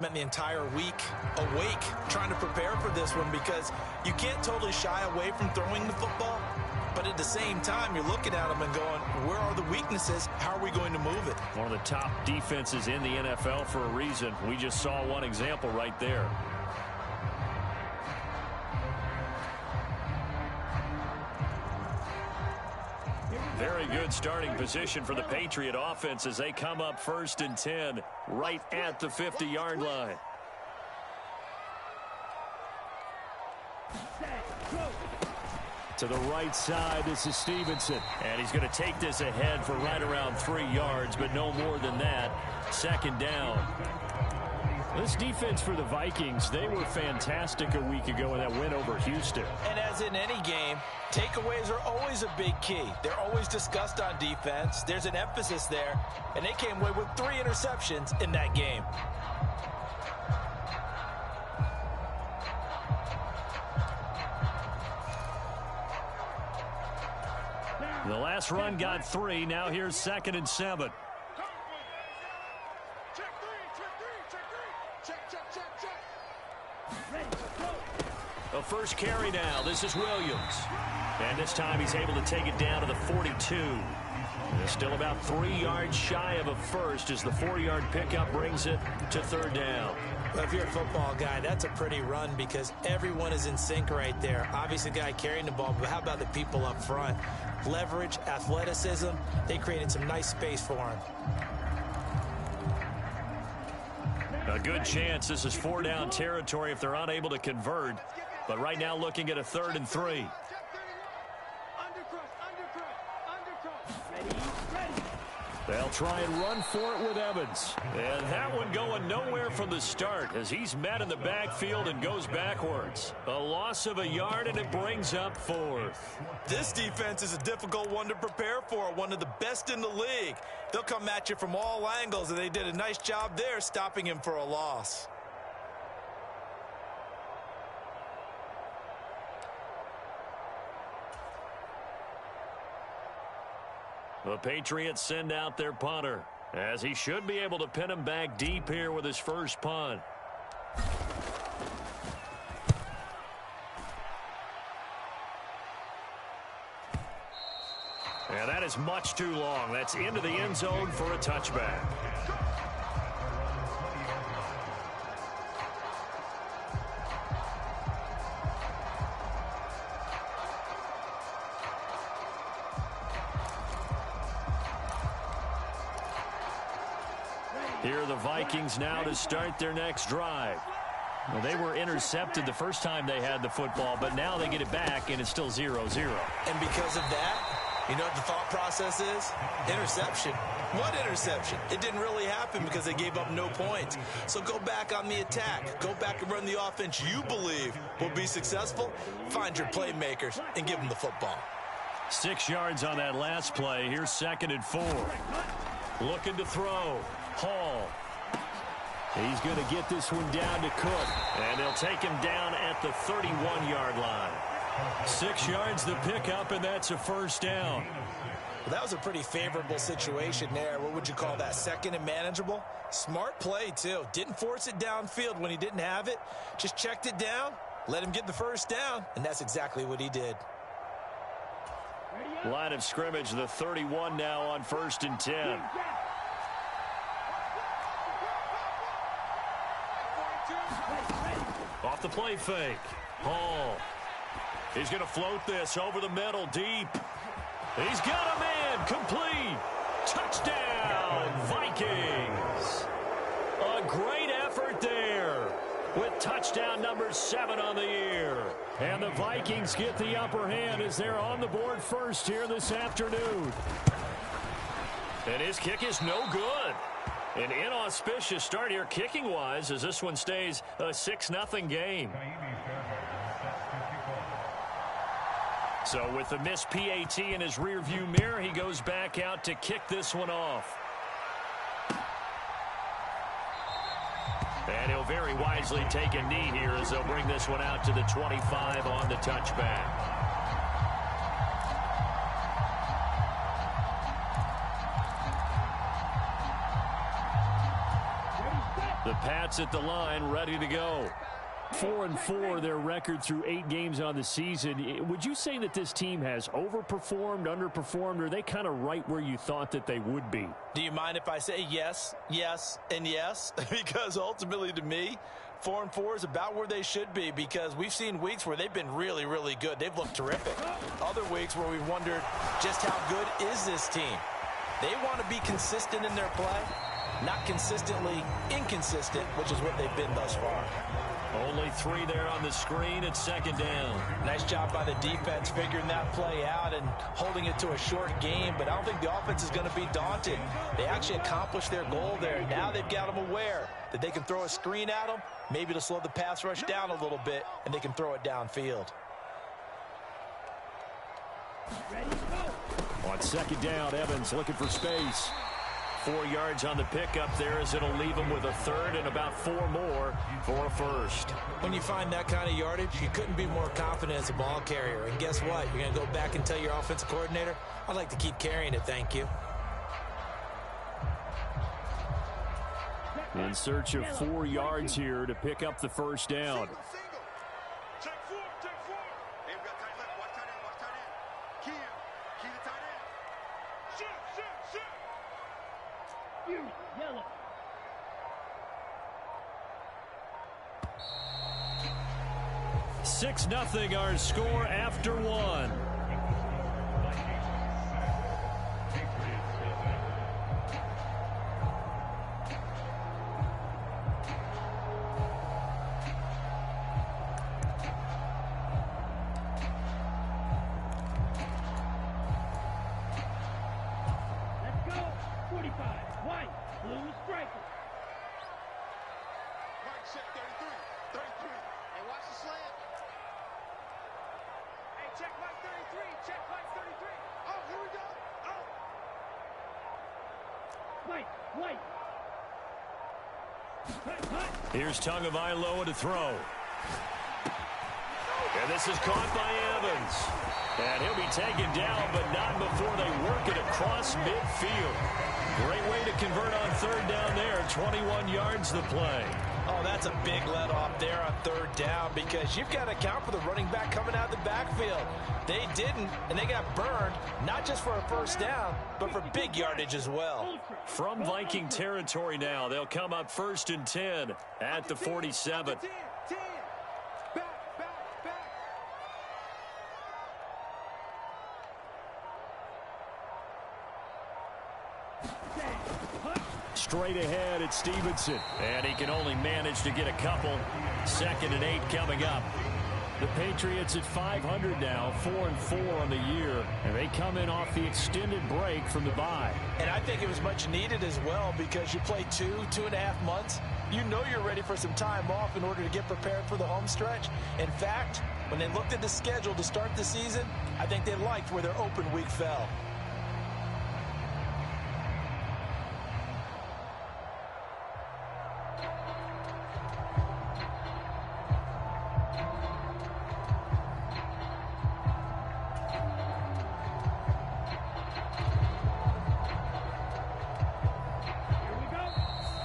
Spent the entire week awake trying to prepare for this one because you can't totally shy away from throwing the football, but at the same time you're looking at them and going, where are the weaknesses? How are we going to move it? One of the top defenses in the NFL for a reason. We just saw one example right there. Very good starting position for the Patriot offense as they come up 1st and 10 right at the 50-yard line. To the right side, this is Stevenson. And he's going to take this ahead for right around 3 yards, but no more than that. 2nd down. This defense for the Vikings, they were fantastic a week ago in that win over Houston. And as in any game, takeaways are always a big key. They're always discussed on defense. There's an emphasis there, and they came away with 3 interceptions in that game. The last run got 3. Now here's 2nd and 7. The first carry now. This is Williams. And this time he's able to take it down to the 42. They're still about 3 yards shy of a first as the 4-yard pickup brings it to 3rd down. Well, if you're a football guy, that's a pretty run because everyone is in sync right there. Obviously, the guy carrying the ball, but how about the people up front? Leverage, athleticism, they created some nice space for him. A good chance this is 4-down territory if they're unable to convert. But right now looking at a 3rd and 3. They'll try and run for it with Evans. And that one going nowhere from the start as he's met in the backfield and goes backwards. A loss of a yard, and it brings up 4th. This defense is a difficult one to prepare for, one of the best in the league. They'll come at you from all angles, and they did a nice job there stopping him for a loss. The Patriots send out their punter, as he should be able to pin him back deep here with his first punt. And that is much too long. That's into the end zone for a touchback. Here are the Vikings now to start their next drive. Well, they were intercepted the first time they had the football, but now they get it back, and it's still 0-0. And because of that, you know what the thought process is? Interception. What interception? It didn't really happen because they gave up no points. So go back on the attack. Go back and run the offense you believe will be successful. Find your playmakers and give them the football. 6 yards on that last play. Here's 2nd and 4. Looking to throw. Hall. He's going to get this one down to Cook. And they'll take him down at the 31-yard line. 6 yards the pickup, and that's a 1st down. Well, that was a pretty favorable situation there. What would you call that? 2nd and manageable? Smart play, too. Didn't force it downfield when he didn't have it. Just checked it down, let him get the 1st down, and that's exactly what he did. Line of scrimmage, the 31 now on 1st and 10. Off the play fake. Hall. He's going to float this over the middle deep. He's got a man. Complete. Touchdown, Vikings. A great effort there with touchdown number 7 on the year. And the Vikings get the upper hand as they're on the board first here this afternoon. And his kick is no good. An inauspicious start here kicking-wise as this one stays a 6-0 game. So with the missed PAT in his rearview mirror, he goes back out to kick this one off. And he'll very wisely take a knee here as they'll bring this one out to the 25 on the touchback. The Pats at the line, ready to go. 4-4, their record through 8 games on the season. Would you say that this team has overperformed, underperformed, or are they kind of right where you thought that they would be? Do you mind if I say yes, yes, and yes? Because ultimately to me, 4-4 is about where they should be, because we've seen weeks where they've been really, really good. They've looked terrific. Other weeks where we've wondered just how good is this team. They want to be consistent in their play, not consistently inconsistent, which is what they've been thus far. Only 3 there on the screen at second down. Nice job by the defense figuring that play out and holding it to a short game, but I don't think the offense is going to be daunted. They actually accomplished their goal there. Now they've got them aware that they can throw a screen at them, maybe to slow the pass rush down a little bit, and they can throw it downfield. On second down, Evans looking for space. 4 yards on the pickup there, as it'll leave him with a third and about 4 more for a first. When you find that kind of yardage, you couldn't be more confident as a ball carrier. And guess what? You're going to go back and tell your offensive coordinator, I'd like to keep carrying it, thank you. In search of 4 yards here to pick up the first down. Yellow. 6-0 our score after 1. Here's Tagovailoa to throw. And this is caught by Evans. And he'll be taken down, but not before they work it across midfield. Great way to convert on third down there. 21 yards the play. Oh, that's a big let off there on third down, because you've got to account for the running back coming out of the backfield. They didn't, and they got burned, not just for a first down, but for big yardage as well. From Viking territory now, they'll come up 1st and 10 at the 47. Straight ahead at Stevenson, and he can only manage to get a couple. 2nd and 8 coming up. The Patriots at 500 now, 4-4 on the year, and they come in off the extended break from the bye. And I think it was much needed as well, because you play 2.5 months. You know you're ready for some time off in order to get prepared for the home stretch. In fact, when they looked at the schedule to start the season, I think they liked where their open week fell.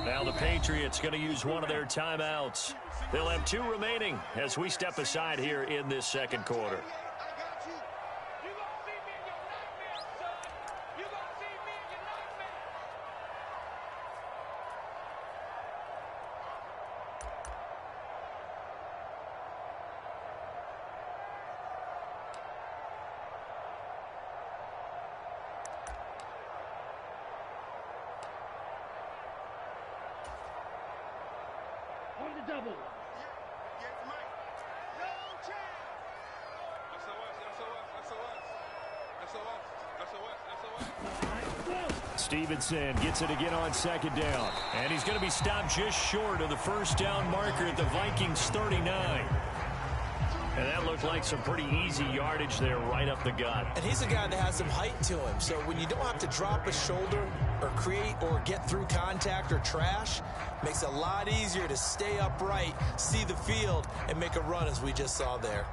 Now the Patriots going to use one of their timeouts. They'll have 2 remaining as we step aside here in this second quarter. Double. Stevenson gets it again on 2nd down. And he's going to be stopped just short of the first down marker at the Vikings 39. And that looked like some pretty easy yardage there right up the gut. And he's a guy that has some height to him. So when you don't have to drop a shoulder or create or get through contact or trash, makes it a lot easier to stay upright, see the field, and make a run as we just saw there.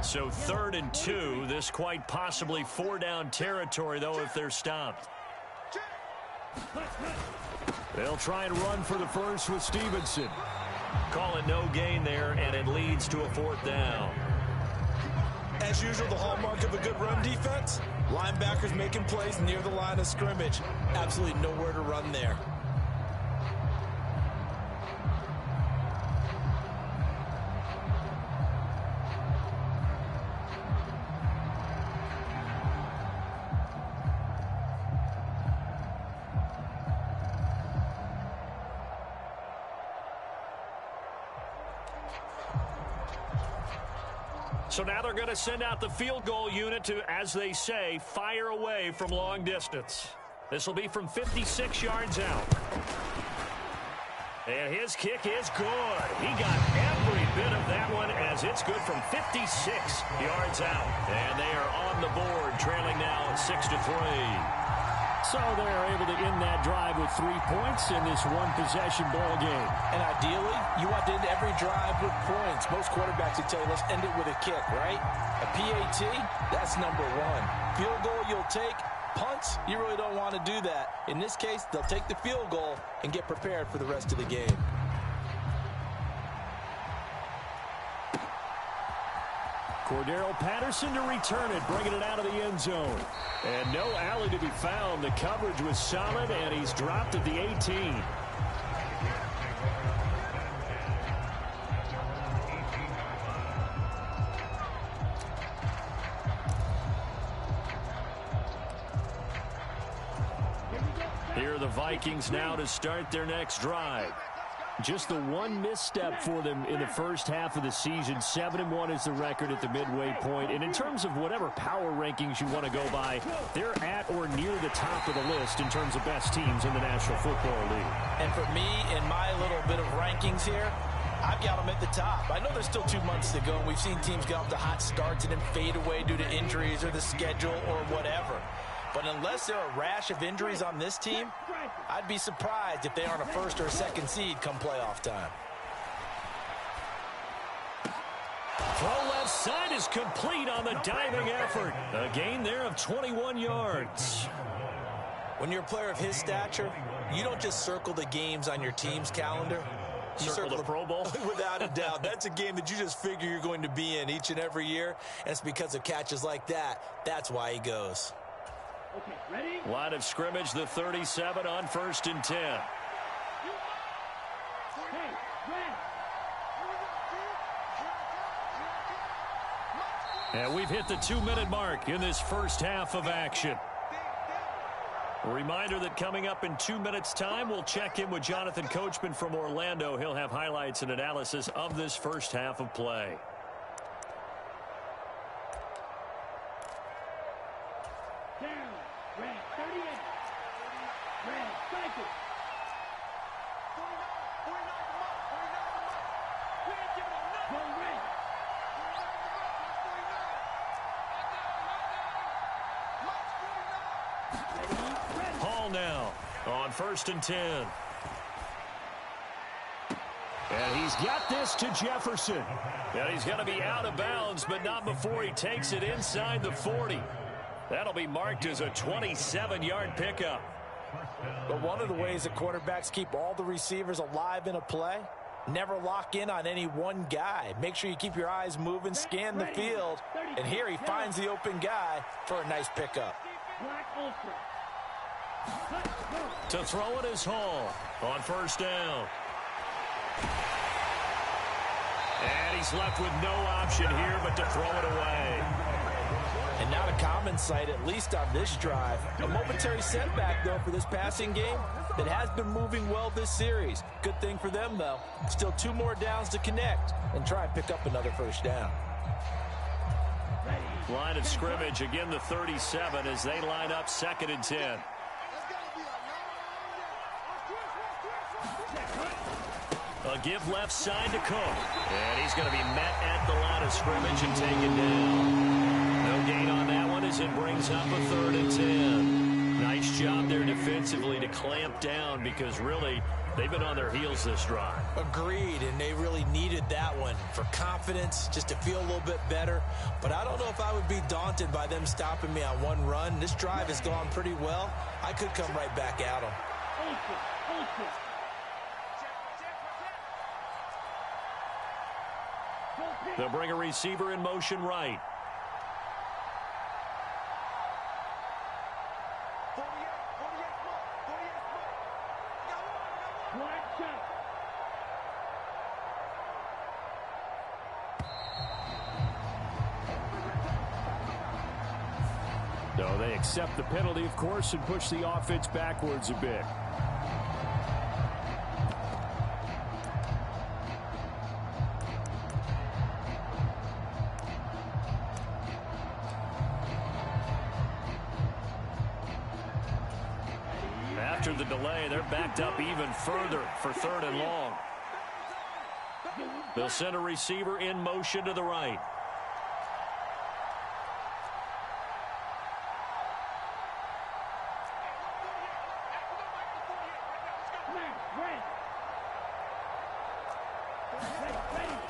So 3rd and 2. This quite possibly 4-down territory, though, if they're stopped. They'll try and run for the first with Stevenson. Call it no gain there, and it leads to a 4th down. As usual, the hallmark of a good run defense, linebackers making plays near the line of scrimmage. Absolutely nowhere to run there. So now they're going to send out the field goal unit to, as they say, fire away from long distance. This will be from 56 yards out. And his kick is good. He got every bit of that one as it's good from 56 yards out. And they are on the board, trailing now 6-3. So they're able to end that drive with 3 points in this one-possession ball game. And ideally, you want to end every drive with points. Most quarterbacks would tell you, let's end it with a kick, right? A PAT, that's number one. Field goal you'll take. Punts, you really don't want to do that. In this case, they'll take the field goal and get prepared for the rest of the game. Cordero Patterson to return it, bringing it out of the end zone. And no alley to be found. The coverage was solid, and he's dropped at the 18. Here are the Vikings now to start their next drive. Just the one misstep for them in the first half of the season. 7-1 is the record at the midway point. And in terms of whatever power rankings you want to go by, they're at or near the top of the list in terms of best teams in the National Football League. And for me, in my little bit of rankings here, I've got them at the top. I know there's still 2 months to go, and we've seen teams get off to hot starts and then fade away due to injuries or the schedule or whatever. But unless there are a rash of injuries on this team, I'd be surprised if they aren't a first or a second seed come playoff time. Throw left side is complete on the diving effort. A gain there of 21 yards. When you're a player of his stature, you don't just circle the games on your team's calendar. You circle the Pro Bowl? Without a doubt. That's a game that you just figure you're going to be in each and every year. And it's because of catches like that. That's why he goes. Okay, ready? Line of scrimmage, the 37 on 1st and 10. Hey, red. And we've hit the 2-minute mark in this first half of action. A reminder that coming up in 2 minutes' time, we'll check in with Jonathan Coachman from Orlando. He'll have highlights and analysis of this first half of play. Down. Red, 38. Red, cycle. 49. Go red. Hall now on 1st and 10. And he's got this to Jefferson. And he's going to be out of bounds, but not before he takes it inside the 40. That'll be marked as a 27-yard pickup. But one of the ways that quarterbacks keep all the receivers alive in a play, never lock in on any one guy. Make sure you keep your eyes moving, scan the field. And here he finds the open guy for a nice pickup. Black Ultra. To throw it is Hall on 1st down. And he's left with no option here but to throw it away. And not a common sight, at least on this drive. A momentary setback, though, for this passing game that has been moving well this series. Good thing for them, though. Still 2 more downs to connect and try and pick up another first down. Line of scrimmage, again the 37 as they line up 2nd and 10. A give left side to Cook. And he's going to be met at the line of scrimmage and taken down. No gain on that one as it brings up a 3rd and 10. Nice job there defensively to clamp down because really they've been on their heels this drive. Agreed, and they really needed that one for confidence, just to feel a little bit better. But I don't know if I would be daunted by them stopping me on one run. This drive has gone pretty well. I could come right back at them. They'll bring a receiver in motion right. No, they accept the penalty, of course, and push the offense backwards a bit. After the delay, they're backed up even further for 3rd and long. They'll send a receiver in motion to the right.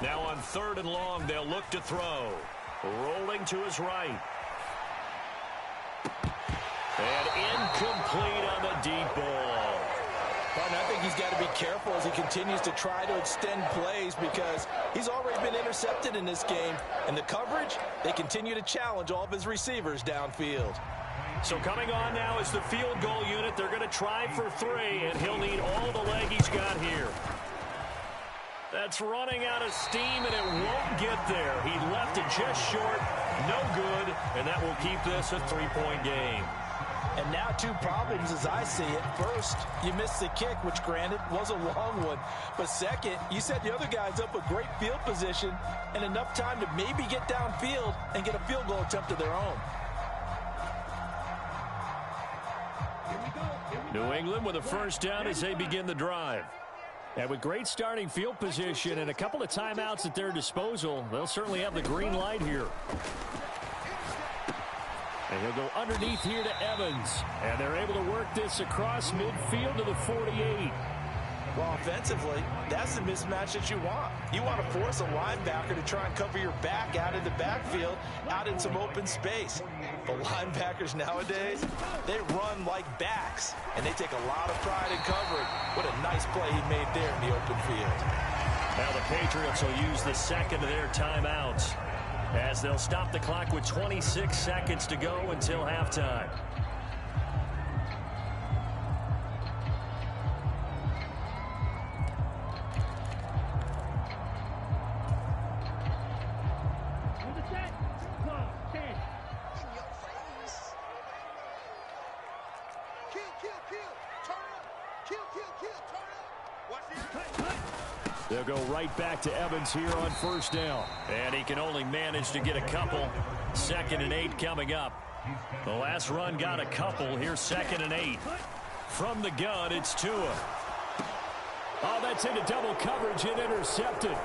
Now on 3rd and long, they'll look to throw. Rolling to his right. And incomplete on the deep ball. And I think he's got to be careful as he continues to try to extend plays because he's already been intercepted in this game. And the coverage, they continue to challenge all of his receivers downfield. So coming on now is the field goal unit. They're going to try for 3, and he'll need all the leg he's got here. That's running out of steam, and it won't get there. He left it just short. No good, and that will keep this a 3-point game. And now 2 problems as I see it. First, you missed the kick, which granted was a long one. But second, you set the other guys up a great field position and enough time to maybe get downfield and get a field goal attempt of their own. New England with a first down as they begin the drive. And with great starting field position and a couple of timeouts at their disposal, they'll certainly have the green light here. And he'll go underneath here to Evans. And they're able to work this across midfield to the 48. Well, offensively, that's the mismatch that you want. You want to force a linebacker to try and cover your back out in the backfield, out in some open space. But linebackers nowadays, they run like backs, and they take a lot of pride in covering. What a nice play he made there in the open field. Now the Patriots will use the second of their timeouts as they'll stop the clock with 26 seconds to go until halftime. They'll go right back to Evans here on first down. And he can only manage to get a couple. 2nd and 8 coming up. The last run got a couple. Here's 2nd and 8. From the gun, it's Tua. Oh, that's into double coverage and intercepted.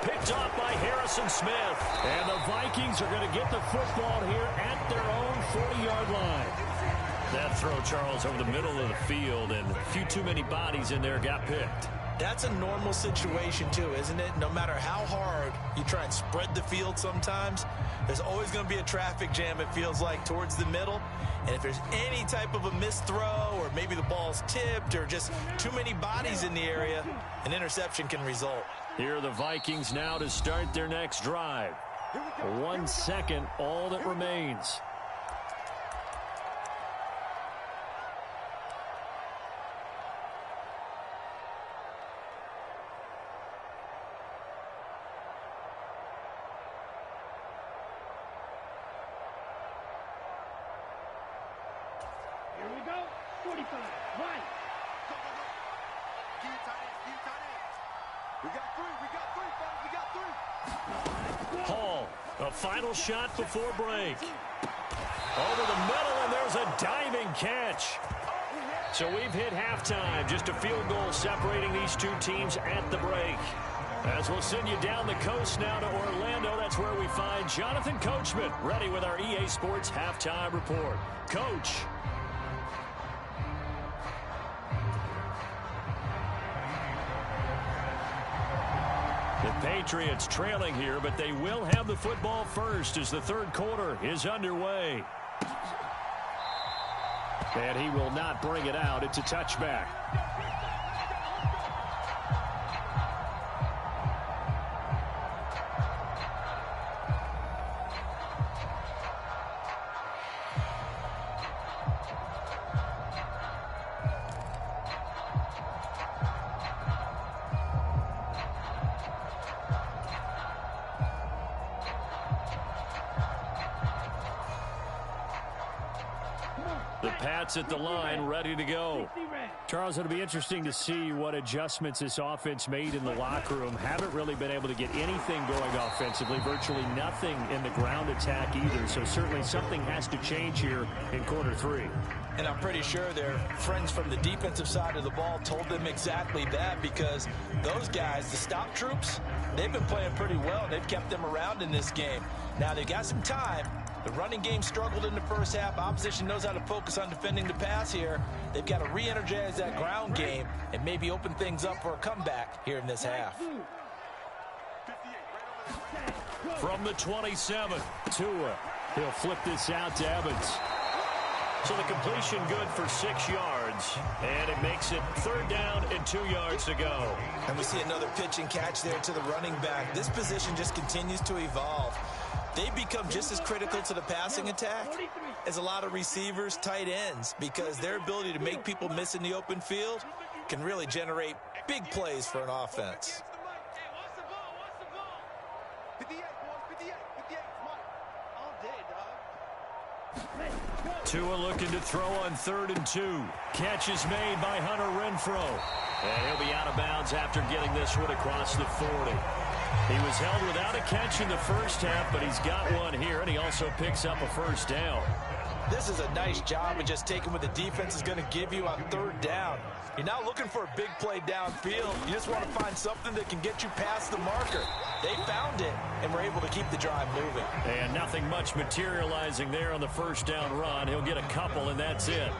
Picked off by Harrison Smith. And the Vikings are going to get the football here at their own 40-yard line. That throw, Charles, over the middle of the field, and a few too many bodies in there got picked. That's a normal situation, too, isn't it? No matter how hard you try and spread the field sometimes, there's always going to be a traffic jam, it feels like, towards the middle. And if there's any type of a missed throw or maybe the ball's tipped or just too many bodies in the area, an interception can result. Here are the Vikings now to start their next drive. 1 second, all that remains. Here we go. 45. Right. Go, go, go. Keep tight ends. Keep tight ends. We got 3. We got 3, fellas. We got 3. Hall, a final shot before break. Over the middle, and there's a diving catch. So we've hit halftime. Just a field goal separating these two teams at the break. As we'll send you down the coast now to Orlando, that's where we find Jonathan Coachman ready with our EA Sports Halftime Report. Coach. The Patriots trailing here, but they will have the football first as the third quarter is underway. And he will not bring it out. It's a touchback. The Pats at the line, ready to go. Charles, it'll be interesting to see what adjustments this offense made in the locker room. Haven't really been able to get anything going offensively, virtually nothing in the ground attack either. So certainly something has to change here in quarter three. And I'm pretty sure their friends from the defensive side of the ball told them exactly that, because those guys, the stop troops, they've been playing pretty well. They've kept them around in this game. Now they've got some time. The running game struggled in the first half. Opposition knows how to focus on defending the pass here. They've got to re-energize that ground game and maybe open things up for a comeback here in this half. From the 27, Tua. He'll flip this out to Evans. So the completion good for 6 yards, and it makes it 3rd down and 2 yards to go. And we see another pitch and catch there to the running back. This position just continues to evolve. They become just as critical to the passing attack as a lot of receivers, tight ends, because their ability to make people miss in the open field can really generate big plays for an offense. Tua looking to throw on 3rd and 2. Catch is made by Hunter Renfrow. And he'll be out of bounds after getting this one across the 40. He was held without a catch in the first half, but he's got one here, and he also picks up a 1st down. This is a nice job of just taking what the defense is going to give you on 3rd down. You're not looking for a big play downfield. You just want to find something that can get you past the marker. They found it and were able to keep the drive moving. And nothing much materializing there on the 1st down run. He'll get a couple, and that's it.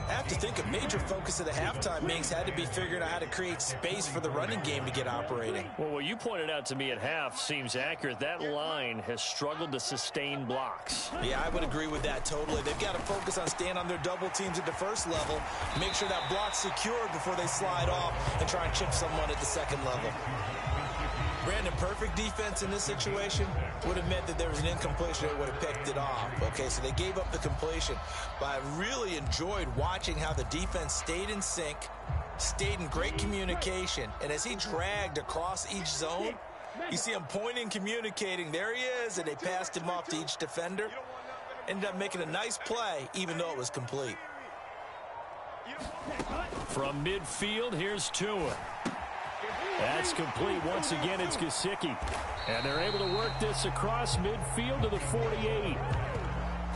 I have to think a major focus of the halftime meetings had to be figuring out how to create space for the running game to get operating. Well, what you pointed out to me at half seems accurate. That line has struggled to sustain blocks. Yeah, I would agree with that totally. They've got to focus on staying on their double teams at the first level, make sure that block's secured before they slide off and try and chip someone at the second level. Brandon, perfect defense in this situation would have meant that there was an incompletion. They would have picked it off. Okay, so they gave up the completion. But I really enjoyed watching how the defense stayed in sync, stayed in great communication. And as he dragged across each zone, you see him pointing, communicating. There he is, and they passed him off to each defender. Ended up making a nice play, even though it was complete. From midfield, here's Tua. That's complete. Once again, it's Gesicki. And they're able to work this across midfield to the 48.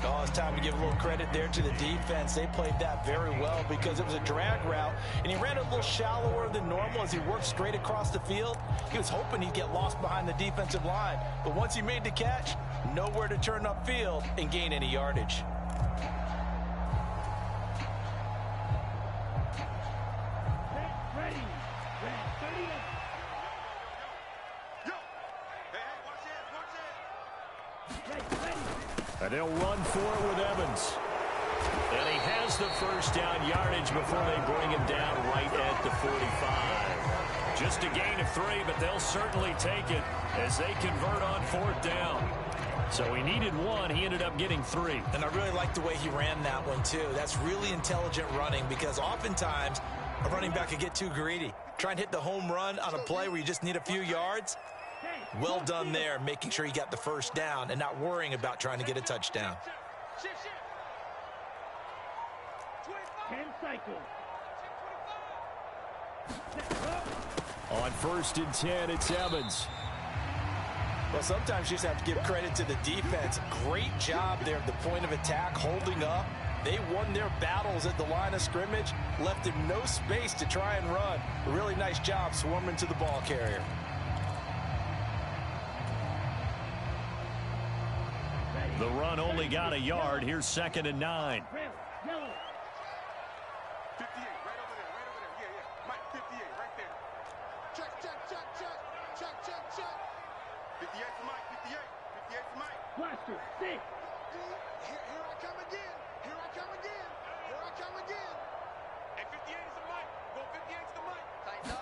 Oh, it's time to give a little credit there to the defense. They played that very well because it was a drag route, and he ran a little shallower than normal as he worked straight across the field. He was hoping he'd get lost behind the defensive line, but once he made the catch, nowhere to turn upfield and gain any yardage. And they'll run for it with Evans. And he has the 1st down yardage before they bring him down right at the 45. Just a gain of 3, but they'll certainly take it as they convert on 4th down. So he needed 1. He ended up getting 3. And I really like the way he ran that one, too. That's really intelligent running because oftentimes a running back could get too greedy. Try and hit the home run on a play where you just need a few yards. Well done there, making sure he got the 1st down and not worrying about trying to get a touchdown. 10 cycles. On 1st and 10, it's Evans. Well, sometimes you just have to give credit to the defense. Great job there at the point of attack, holding up. They won their battles at the line of scrimmage, left him no space to try and run. A really nice job swarming to the ball carrier. The run only got a yard. Here's 2nd and 9. 58, right over there, Yeah. Mike, 58, right there. Check. 58 for Mike, 58. 58 for Mike. Blaster, 6. Here I come again. Here I come again. Here I come again. Hey, 58 is the Mike. Go 58 is the Mike.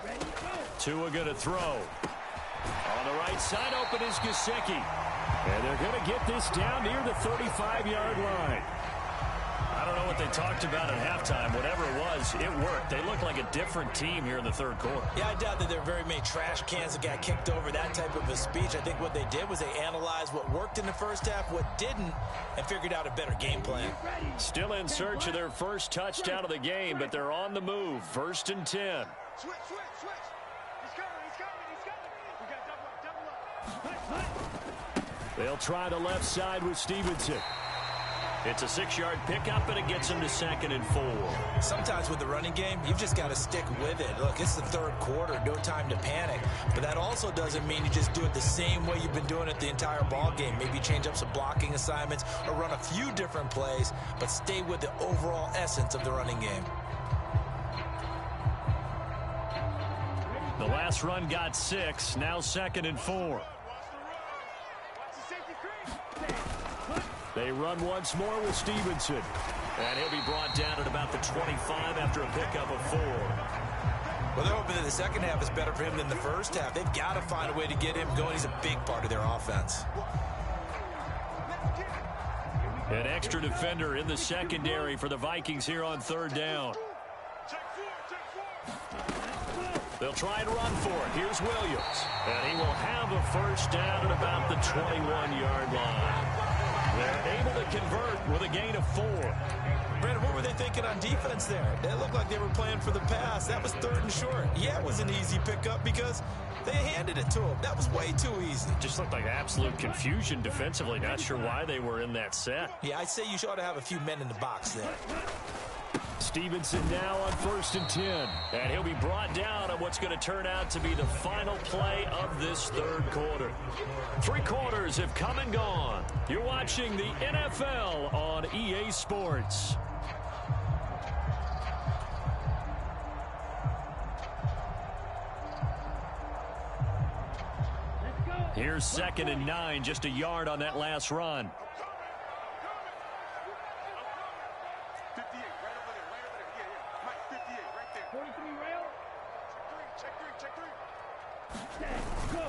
Ready, go. Tua going to throw. On the right side, open is Gesicki. And they're going to get this down near the 35-yard line. I don't know what they talked about at halftime. Whatever it was, it worked. They look like a different team here in the third quarter. Yeah, I doubt that there are very many trash cans that got kicked over, that type of a speech. I think what they did was they analyzed what worked in the first half, what didn't, and figured out a better game plan. Still in search of their first touchdown of the game, but they're on the move. 1st and 10. Switch. He's coming. We got double up. They'll try the left side with Stevenson. It's a 6-yard pickup, and it gets him to 2nd and 4. Sometimes with the running game, you've just got to stick with it. Look, it's the third quarter, no time to panic. But that also doesn't mean you just do it the same way you've been doing it the entire ball game. Maybe change up some blocking assignments or run a few different plays, but stay with the overall essence of the running game. The last run got 6, now 2nd and 4. Watch the safety creep. They run once more with Stevenson. And he'll be brought down at about the 25 after a pickup of 4. Well, they're hoping that the second half is better for him than the first half. They've got to find a way to get him going. He's a big part of their offense. An extra defender in the secondary for the Vikings here on 3rd down. Check 4. They'll try and run for it. Here's Williams. And he will have a first down at about the 21-yard line. They're able to convert with a gain of 4. Brandon, what were they thinking on defense there? They looked like they were playing for the pass. That was 3rd and short. Yeah, it was an easy pickup because they handed it to him. That was way too easy. Just looked like absolute confusion defensively. Not sure why they were in that set. Yeah, I'd say you ought to have a few men in the box there. Stevenson now on 1st and 10. And he'll be brought down on what's going to turn out to be the final play of this 3rd quarter. 3 quarters have come and gone. You're watching the NFL on EA Sports. Here's 2nd and 9, just a yard on that last run. 58, right over there. Yeah. Mike, 58, right there. 43 rail. Check 3. Set, go.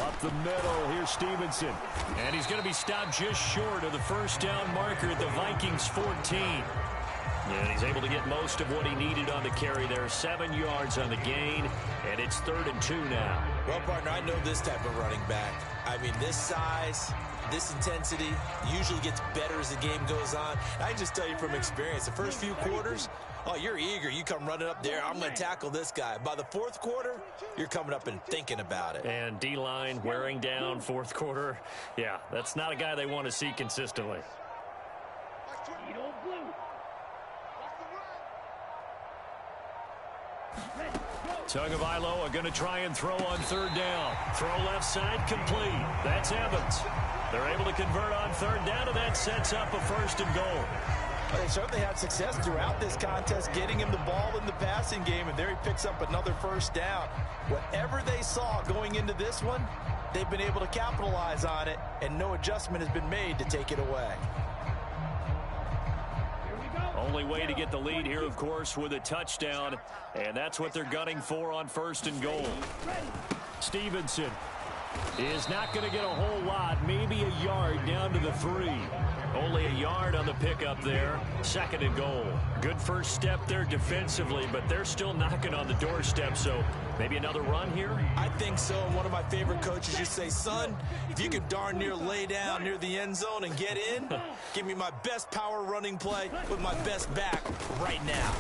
Up the middle, here's Stevenson. And he's going to be stopped just short of the first down marker at the Vikings 14. And he's able to get most of what he needed on the carry there. 7 yards on the gain, and it's 3rd and 2 now. Well, partner, I know this type of running back. I mean, this size, this intensity usually gets better as the game goes on. I can just tell you from experience, the first few quarters, oh, you're eager. You come running up there. I'm going to tackle this guy. By the 4th quarter, you're coming up and thinking about it. And D-line wearing down 4th quarter. Yeah, that's not a guy they want to see consistently. Eat old blue. Ready, go. Tagovailoa going to try and throw on 3rd down. Throw left side complete. That's Evans. They're able to convert on 3rd down, and that sets up a 1st and goal. Well, they certainly had success throughout this contest, getting him the ball in the passing game, and there he picks up another 1st down. Whatever they saw going into this one, they've been able to capitalize on it, and no adjustment has been made to take it away. Here we go. Only way to get the lead here, of course, with a touchdown, and that's what they're gunning for on 1st and goal. Ready. Stevenson is not going to get a whole lot, maybe a yard down to the 3. Only a yard on the pickup there. 2nd and goal. Good first step there defensively, but they're still knocking on the doorstep, so maybe another run here? I think so. And one of my favorite coaches used to say, son, if you can darn near lay down near the end zone and get in, give me my best power running play with my best back right now.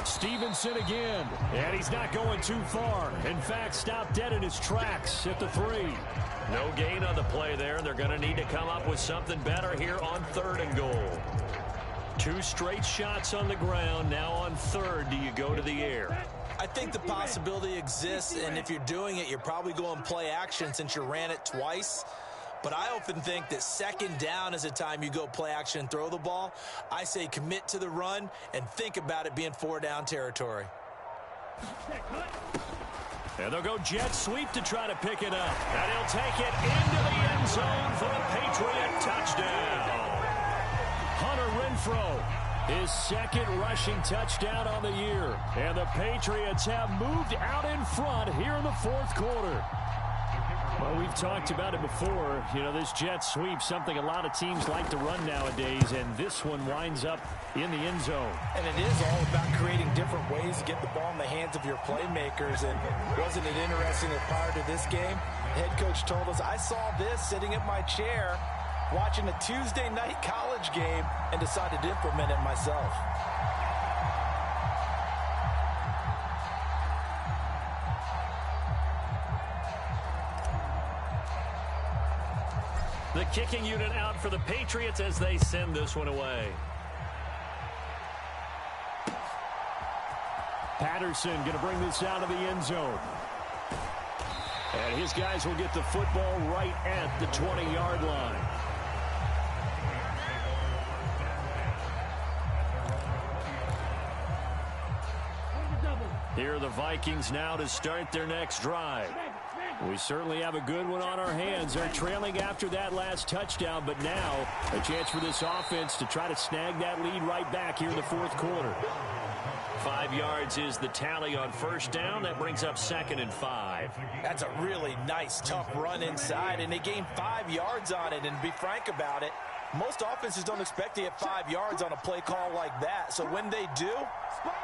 Stevenson again, and he's not going too far. In fact, stopped dead in his tracks at the 3. No gain on the play there. They're going to need to come up with something better here on 3rd and goal. 2 straight shots on the ground. Now on 3rd, do you go to the air? I think the possibility exists, and if you're doing it, you're probably going play action since you ran it twice. But I often think that 2nd down is a time you go play action and throw the ball. I say commit to the run and think about it being 4 down territory. And they'll go jet sweep to try to pick it up. And he'll take it into the end zone for a Patriot touchdown. Hunter Renfrow, his second rushing touchdown on the year. And the Patriots have moved out in front here in the fourth quarter. Well, we've talked about it before. You know, this jet sweep, something a lot of teams like to run nowadays, and this one winds up in the end zone. And it is all about creating different ways to get the ball in the hands of your playmakers. And wasn't it interesting that prior to this game, the head coach told us, I saw this sitting in my chair watching a Tuesday night college game and decided to implement it myself. The kicking unit out for the Patriots as they send this one away. Patterson going to bring this out of the end zone. And his guys will get the football right at the 20-yard line. Here are the Vikings now to start their next drive. We certainly have a good one on our hands. They're trailing after that last touchdown, but now a chance for this offense to try to snag that lead right back here in the fourth quarter. 5 yards is the tally on first down. That brings up 2nd and 5. That's a really nice, tough run inside, and they gained 5 yards on it. And to be frank about it, most offenses don't expect to get 5 yards on a play call like that. So when they do,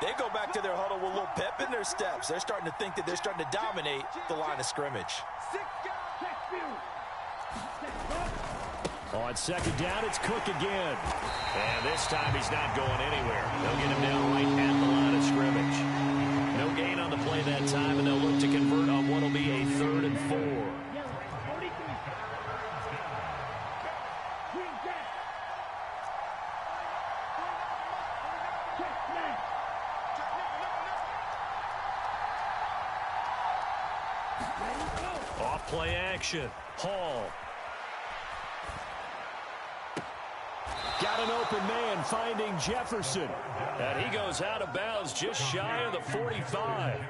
they go back to their huddle with a little pep in their steps. They're starting to think that they're starting to dominate the line of scrimmage. On second down, it's Cook again. And this time he's not going anywhere. They'll get him down right at the line of scrimmage. No gain on the play that time, and they'll look to convert on what will be a 3rd and 4. Off play action. Hall. Got an open man finding Jefferson. And he goes out of bounds just shy of the 45.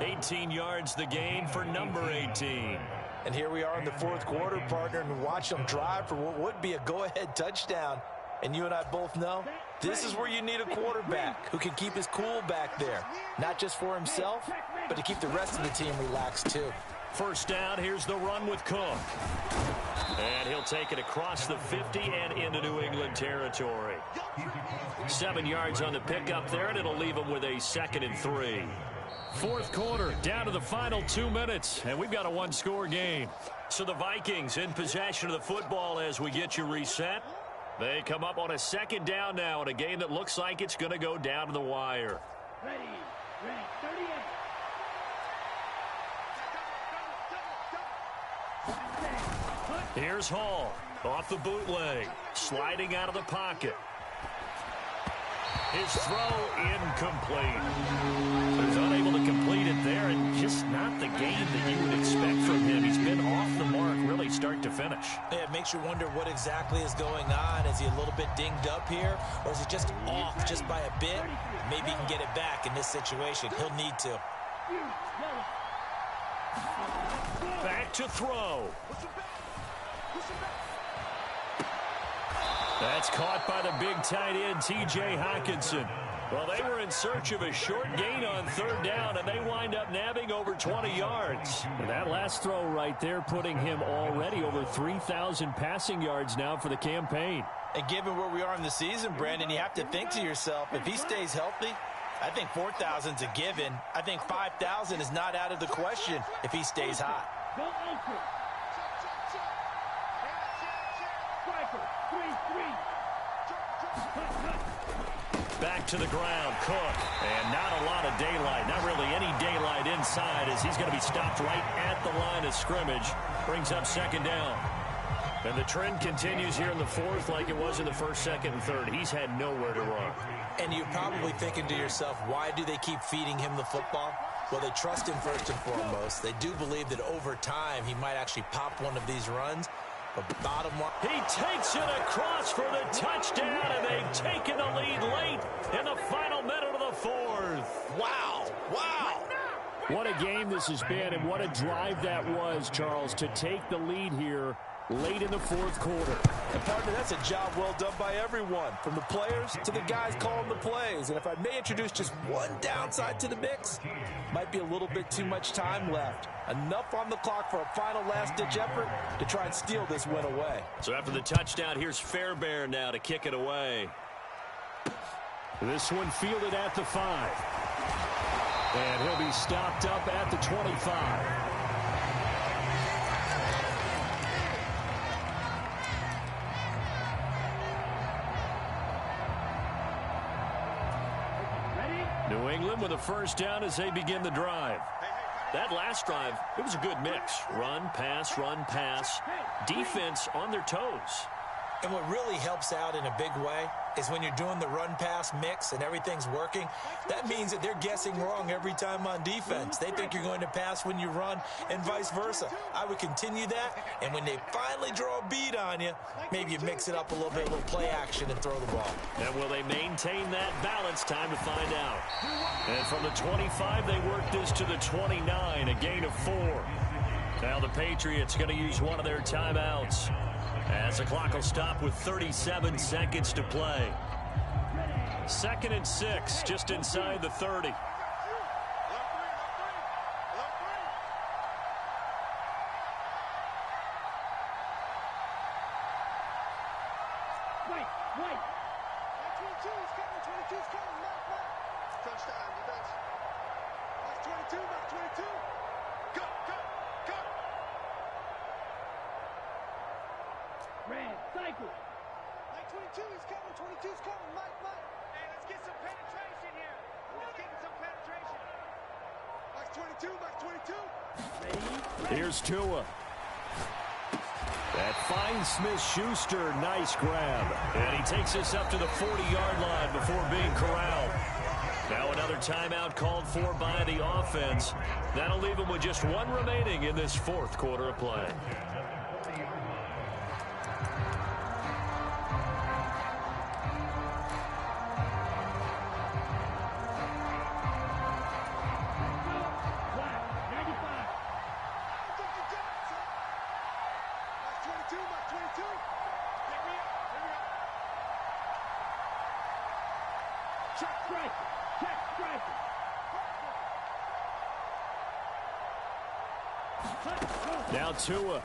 18 yards the gain for number 18. And here we are in the fourth quarter, partner, and watch them drive for what would be a go-ahead touchdown. And you and I both know this is where you need a quarterback who can keep his cool back there. Not just for himself, but to keep the rest of the team relaxed too. First down, here's the run with Cook. And he'll take it across the 50 and into New England territory. 7 yards on the pickup there, and it'll leave him with a 2nd and 3. Fourth quarter, down to the final 2 minutes, and we've got a one-score game. So the Vikings in possession of the football as we get you reset. They come up on a second down now in a game that looks like it's going to go down to the wire. Ready, 38. Here's Hall off the bootleg, sliding out of the pocket. His throw incomplete. He's unable to complete it there, and just not the game that you would expect from him. He's been off the mark really start to finish. Yeah, it makes you wonder what exactly is going on. Is he a little bit dinged up here, or is he just off just by a bit? Maybe he can get it back in this situation. He'll need to. Back to throw. That's caught by the big tight end, T.J. Hockenson. Well, they were in search of a short gain on third down, and they wind up nabbing over 20 yards. And that last throw right there putting him already over 3,000 passing yards now for the campaign. And given where we are in the season, Brandon, you have to think to yourself, if he stays healthy, I think 4,000's a given. I think 5,000 is not out of the question if he stays hot. Go ultra. Striker, 3-3. Back to the ground, Cook. And not a lot of daylight, not really any daylight inside as he's going to be stopped right at the line of scrimmage. Brings up second down. And the trend continues here in the fourth like it was in the first, second, and third. He's had nowhere to run. And you're probably thinking to yourself, why do they keep feeding him the football? Well, they trust him first and foremost. They do believe that over time he might actually pop one of these runs. But bottom line, he takes it across for the touchdown, and they've taken the lead late in the final minute of the fourth. Wow, wow. What a game this has been, and what a drive that was, Charles, to take the lead here late in the fourth quarter. And partner, that's a job well done by everyone, from the players to the guys calling the plays. And if I may introduce just one downside to the mix, might be a little bit too much time left. Enough on the clock for a final last-ditch effort to try and steal this win away. So after the touchdown, here's Fairbairn now to kick it away. This one fielded at the 5. And he'll be stopped up at the 25. New England with a first down as they begin the drive. That last drive, it was a good mix. Run, pass, defense on their toes. And what really helps out in a big way is when you're doing the run-pass mix and everything's working, that means that they're guessing wrong every time on defense. They think you're going to pass when you run and vice versa. I would continue that, and when they finally draw a beat on you, maybe you mix it up a little bit, a little play action and throw the ball. And will they maintain that balance? Time to find out. And from the 25, they work this to the 29, a gain of 4. Now the Patriots going to use one of their timeouts, as the clock will stop with 37 seconds to play. 2nd and 6, just inside the 30. Here's Tua. That finds Smith-Schuster. Nice grab. And he takes us up to the 40-yard line before being corralled. Now another timeout called for by the offense. That'll leave them with just one remaining in this fourth quarter of play. Now Tua.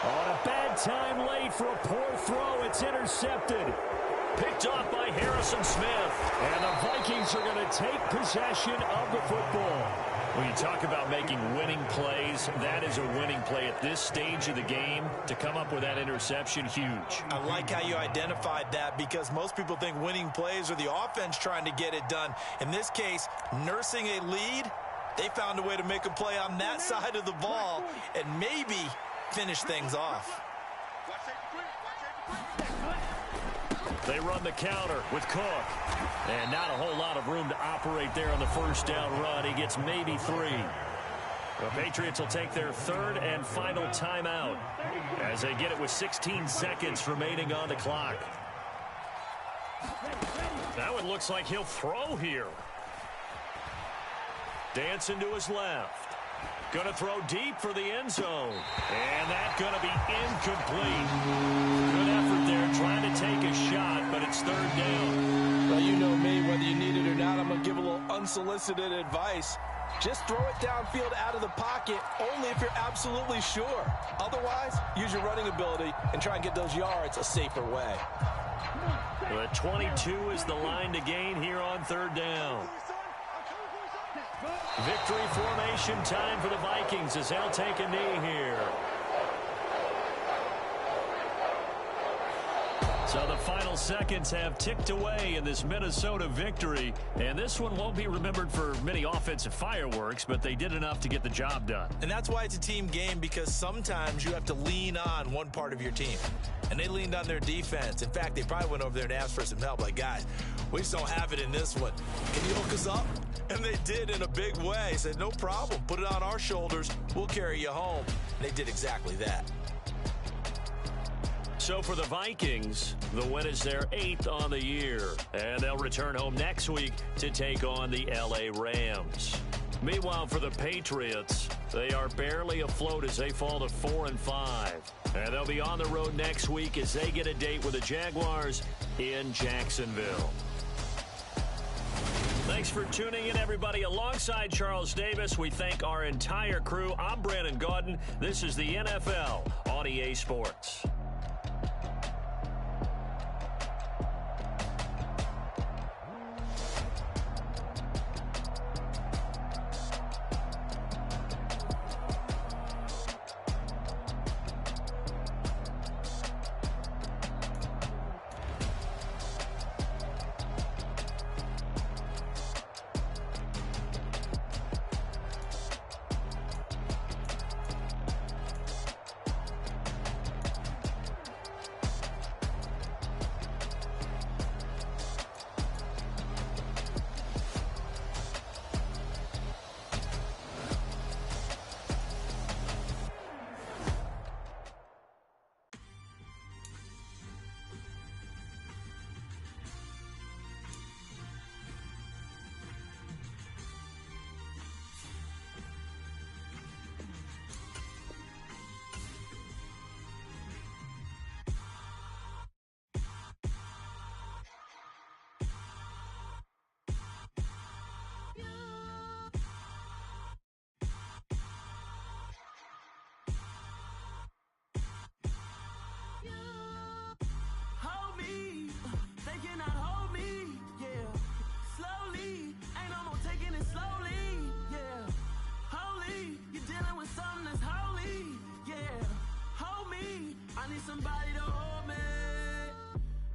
On a bad time late for a poor throw. It's intercepted. Picked off by Harrison Smith. And the Vikings are going to take possession of the football. When you talk about making winning plays, that is a winning play at this stage of the game. To come up with that interception, huge. I like how you identified that, because most people think winning plays are the offense trying to get it done. In this case, nursing a lead, they found a way to make a play on that side of the ball and maybe finish things off. They run the counter with Cook. And not a whole lot of room to operate there on the first down run. He gets maybe 3. The Patriots will take their third and final timeout as they get it with 16 seconds remaining on the clock. Now it looks like he'll throw here. Dancing to his left. Going to throw deep for the end zone. And that's going to be incomplete. Good effort there trying to take a shot, but it's third down. Well, you know me, whether you need it or not, I'm going to give a little unsolicited advice. Just throw it downfield out of the pocket only if you're absolutely sure. Otherwise, use your running ability and try and get those yards a safer way. The 22 is the line to gain here on third down. Victory formation time for the Vikings as they'll take a knee here. So the final seconds have ticked away in this Minnesota victory. And this one won't be remembered for many offensive fireworks, but they did enough to get the job done. And that's why it's a team game, because sometimes you have to lean on one part of your team. And they leaned on their defense. In fact, they probably went over there and asked for some help. Like, guys, we just don't have it in this one. Can you hook us up? And they did in a big way. Said, no problem. Put it on our shoulders. We'll carry you home. And they did exactly that. So for the Vikings, the win is their 8th on the year, and they'll return home next week to take on the L.A. Rams. Meanwhile, for the Patriots, they are barely afloat as they fall to 4-5. And they'll be on the road next week as they get a date with the Jaguars in Jacksonville. Thanks for tuning in, everybody. Alongside Charles Davis, we thank our entire crew. I'm Brandon Gaudin. This is the NFL on EA Sports.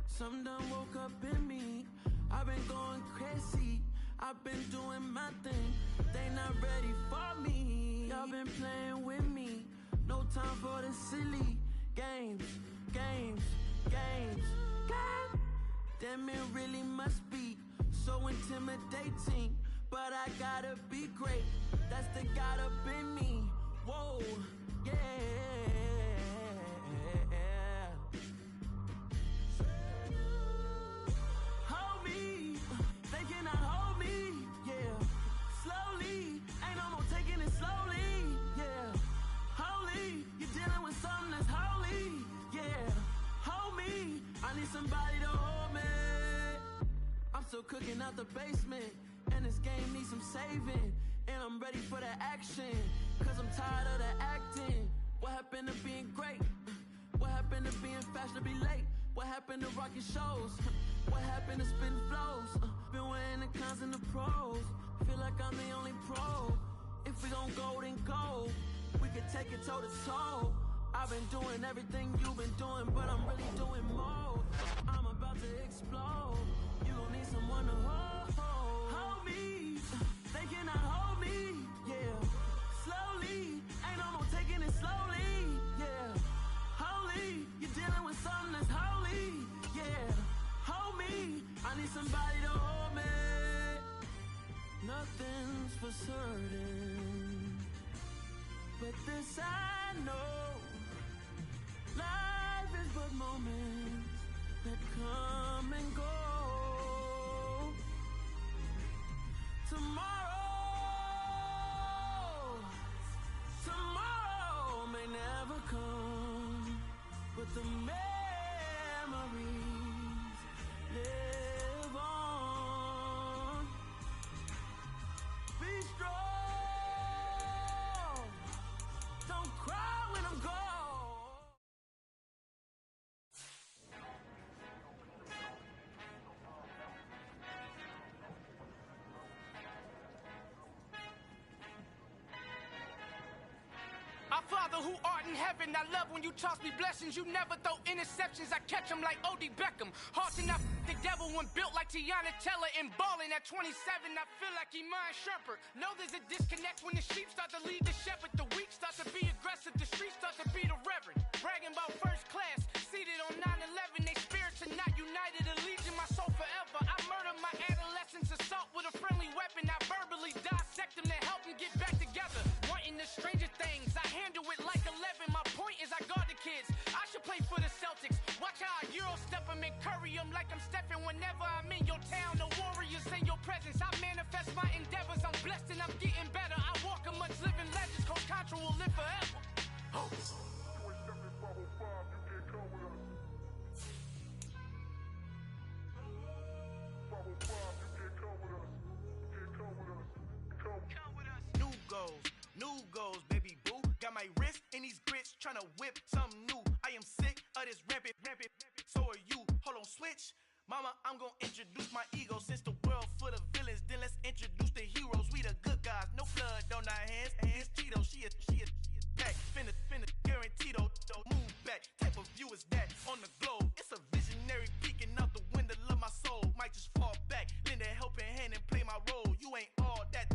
Something done woke up in me. I've been going crazy. I've been doing my thing. They not ready for me. Y'all been playing with me. No time for the silly games. Damn, it really must be so intimidating. But I gotta be great. That's the God up in me. Whoa, yeah. Somebody to hold me. I'm still cooking out the basement, and this game needs some saving. And I'm ready for the action, cause I'm tired of the acting. What happened to being great? What happened to being fashionably late? What happened to rocking shows? What happened to spitting flows? Been wearing the cons and the pros. Feel like I'm the only pro. If we gon' go, then go. We could take it toe to toe. I've been doing everything you've been doing, but I'm really doing more. I'm about to explode. You gon' need someone to hold me. They cannot hold me, yeah. Slowly, ain't no more taking it slowly, yeah. Holy, you're dealing with something that's holy, yeah. Hold me, I need somebody to hold me. Nothing's for certain, but this I know. Life is but moments that come and go. Tomorrow may never come, but the memories live on. Be strong, don't cry when I'm gone. Our Father who art in heaven, I love when you toss me blessings. You never throw interceptions, I catch them like O.D. Beckham. Hard to not the devil when built like Tiana Teller and balling at 27. I feel like Iman Shumpert. Know there's a disconnect when the sheep start to lead the shepherd. The weak start to be aggressive, the streets start to be the reverend. Bragging about first class, seated on 9/11. They spirits are not united, a legion, my soul forever. I murdered my adolescence, assault with a friendly weapon. I verbally dissect them to help them get back together. Wanting the stranger things, I handle it like 11. My point is I guard the kids. I should play for the Celtics. bury them like I'm Stephen whenever I'm in your town. The warriors in your presence. I manifest my endeavors. I'm blessed and I'm getting better. I walk amongst living legends. Coach Contra will live forever. Oh. New goals, baby boo. Got my wrist in these grits, tryna whip something new. I am sick of this rampant. So are you. Hold on, switch. Mama, I'm gonna introduce my ego. Since the world full of villains, then let's introduce the heroes. We the good guys, no blood on our hands. Hands Tito, she is back. Finna, guaranteed. Move back. Type of view is that on the globe? It's a visionary peeking out the window of my soul. Might just fall back, lend a helping hand and play my role. You ain't all that.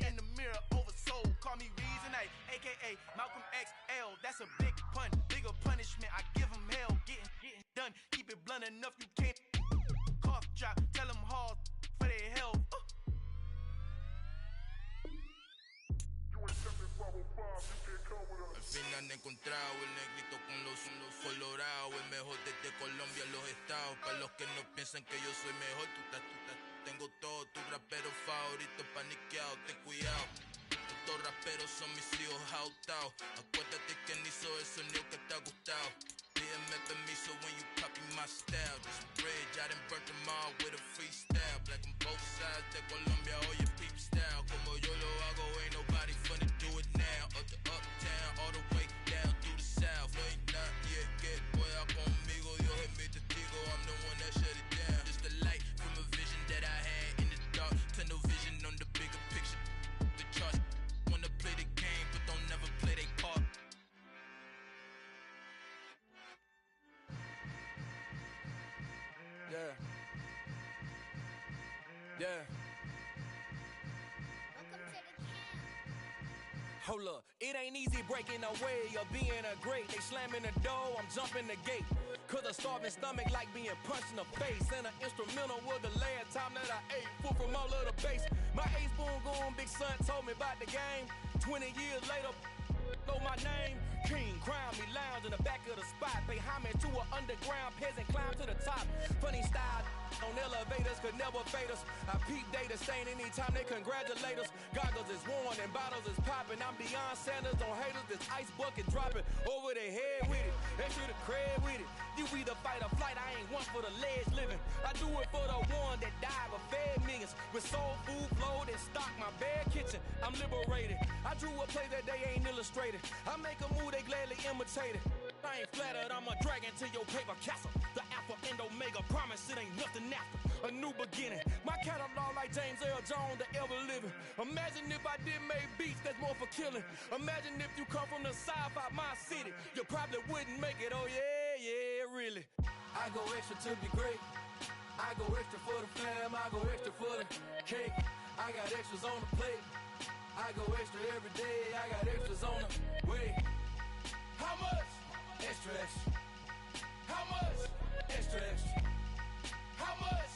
In the mirror, oversold. Call me Reason A, aka Malcolm XL. That's a big pun, bigger punishment. I give him hell. Getting done. Keep it blunt enough. You can't cough drop. Tell them hard for their health. Al fin han encontrado el negrito con los colorados, el mejor desde Colombia a los estados. Para los que no piensan que yo soy mejor, tengo todo, tu rapero favorito paniqueado, ten cuidado. Estos raperos son mis hijos jautados. Acuérdate que ni hizo el sonido que te ha gustado. Pídeme permiso when you copy my style. This bridge, I done burnt them all with a freestyle. Black on both sides de Colombia, oye peep style. Como yo lo hago, ain't nobody finna do it now. Up to uptown, all the way down through the south. No ain't not yet, get pueda conmigo. Dios es mi testigo, I'm the one that shut it down. Just the light from a vision that I had in the dark. Tunnel vision on the bigger picture. The charts wanna play the game, but don't never play their part. Yeah. Hold up, it ain't easy breaking away or being a great. They slamming the door, I'm jumping the gate. Cause a starving stomach like being punched in the face. And an instrumental was the last time that I ate food from all of the bass. My ace boom goon, big son told me about the game. 20 years later, know my name. King, crown me, lounge in the back of the spot. Pay homage to an underground peasant, climb to the top. Funny style on elevators could never fade us. I peep data stain anytime they congratulate us. Goggles is worn and bottles is popping. I'm beyond Sanders on haters, this ice bucket dropping over their head with it. Extra the cred with it. You either fight or flight, I ain't one for the ledge living. I do it for the one that died but fed millions. With soul food flowed and stocked my bare kitchen. I'm liberated. I drew a play that they ain't illustrated. I make a move, they gladly imitate it. I ain't flattered, I'm a dragon to your paper castle. The Alpha and Omega, promise it ain't nothing after. A new beginning. My catalog like James Earl Jones, the ever living. Imagine if I did make beats that's more for killing. Imagine if you come from the south out my city. You probably wouldn't make it, oh yeah, really. I go extra to be great. I go extra for the fam, I go extra for the cake. I got extras on the plate. I go extra every day, I got extras on the way.